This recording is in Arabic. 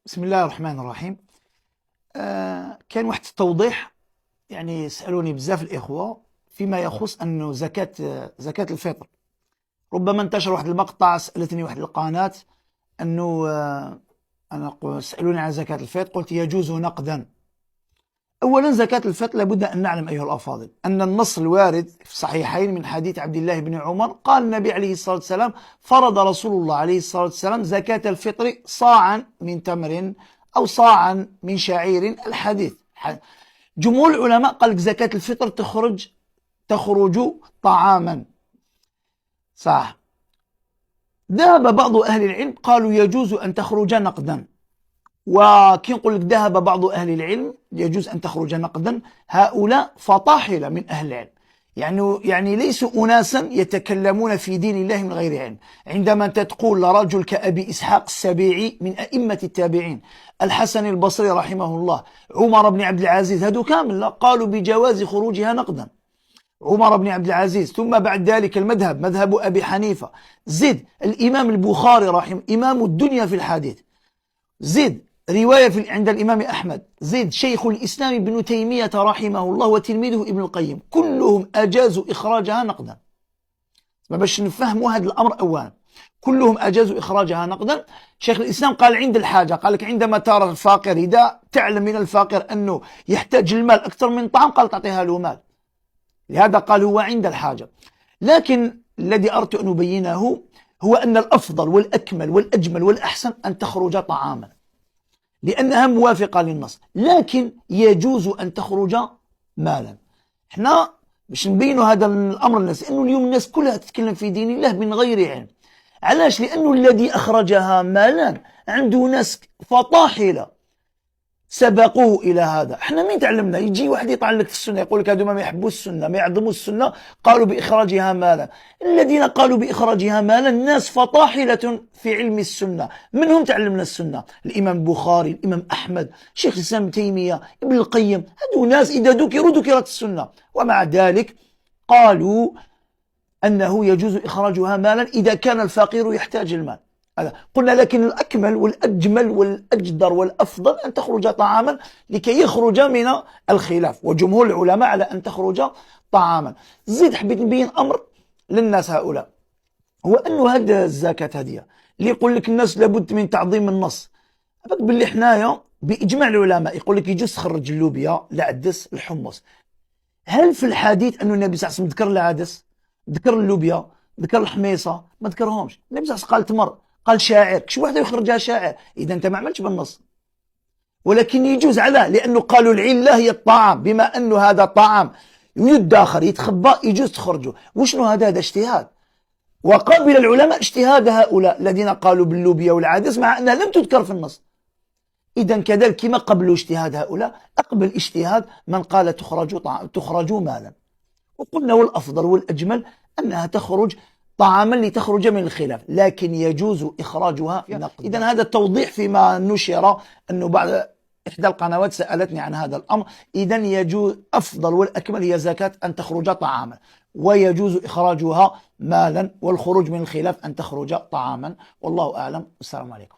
بسم الله الرحمن الرحيم. كان واحد التوضيح، يعني سألوني بزاف الإخوة فيما يخص أنه زكاة الفطر. ربما انتشر واحد المقطع، سألتني واحد القناة أنه سألوني عن زكاة الفطر، قلت يجوز نقدا. أولا زكاة الفطر لابد أن نعلم أيها الأفاضل أن النص الوارد في الصحيحين من حديث عبد الله بن عمر قال النبي عليه الصلاة والسلام: فرض رسول الله عليه الصلاة والسلام زكاة الفطر صاعا من تمر أو صاعا من شعير. الحديث جمهور العلماء قال لك زكاة الفطر تخرج طعاما، صح. ذهب بعض أهل العلم قالوا يجوز أن تخرج نقدا، وكي نقول لك ذهب بعض أهل العلم يجوز أن تخرج نقدا، هؤلاء فطاحلة من أهل العلم، يعني ليسوا أناسا يتكلمون في دين الله من غير علم. عندما تقول لرجل كأبي إسحاق السبيعي من أئمة التابعين، الحسن البصري رحمه الله، عمر بن عبد العزيز، هذو كامل قالوا بجواز خروجها نقدا. عمر بن عبد العزيز، ثم بعد ذلك مذهب أبي حنيفة، زد الإمام البخاري رحمه، إمام الدنيا في الحديث، زد رواية عند الإمام أحمد، زيد شيخ الإسلام ابن تيمية رحمه الله وتلميذه ابن القيم، كلهم أجازوا إخراجها نقدا. ما باش نفهموا هذا الأمر أولا، كلهم أجازوا إخراجها نقدا. شيخ الإسلام قال عند الحاجة، قال لك عندما ترى الفقير، إذا تعلم من الفقير أنه يحتاج المال أكثر من طعام، قال تعطيها له مال، لهذا قال هو عند الحاجة. لكن الذي أردت أن أبينه هو أن الأفضل والأكمل والأجمل والأحسن أن تخرج طعاما، لأنها موافقة للنص، لكن يجوز أن تخرج مالا. احنا باش نبينوا هذا الأمر للناس، لأنه اليوم الناس كلها تتكلم في دين الله من غير علم. علاش؟ لأنه الذي أخرجها مالا عنده ناس فطاحلة سبقوه إلى هذا. احنا مين تعلمنا؟ يجي واحد يطعن لك في السنة، يقول لك هذو ما يحبوا السنة، ما يعظموا السنة، قالوا بإخراجها مالا. الذين قالوا بإخراجها مالا ناس فطاحلة في علم السنة. منهم تعلمنا السنة؟ الإمام البخاري، الإمام أحمد، شيخ الإسلام ابن تيمية، ابن القيم، هذو ناس إذا ذكرت السنة. ومع ذلك قالوا أنه يجوز إخراجها مالا إذا كان الفقير يحتاج المال. قلنا لكن الأكمل والأجمل والأجدر والأفضل أن تخرج طعاما لكي يخرج من الخلاف، وجمهور العلماء على أن تخرج طعاما. زيد حبيت نبين أمر للناس هؤلاء، هو أنه هذه الزكاة هذه اللي يقول لك الناس لابد من تعظيم النص. باللي حنايا بإجماع العلماء يقول لك يجوز تخرج اللوبيا، العدس، الحمص. هل في الحديث أن النبي صلى الله عليه وسلم ذكر العدس، ذكر اللوبيا، ذكر الحميصة؟ ما ذكرهمش. النبي صلى الله عليه وسلم قال تمر، قال شاعر، كش واحد يخرجها شاعر؟ إذا أنت ما عملتش بالنص. ولكن يجوز على، لأنه قالوا العلة هي الطعام، بما أنه هذا طعام يدخر يتخبى يجوز تخرجه. وشنو هذا اجتهاد، وقابل العلماء اجتهاد هؤلاء الذين قالوا باللوبيا والعدس مع أنها لم تذكر في النص. إذا كذلك كما قبلوا اجتهاد هؤلاء، أقبل اجتهاد من قال تخرج مالا. وقلنا والأفضل والأجمل أنها تخرج طعاما لتخرج من الخلاف، لكن يجوز إخراجها نقدا. إذا هذا التوضيح فيما نشر، أنه بعد إحدى القنوات سألتني عن هذا الأمر. إذا يجوز، أفضل والأكمل هي زكاة أن تخرج طعاما، ويجوز إخراجها مالا، والخروج من الخلاف أن تخرج طعاما. والله أعلم. السلام عليكم.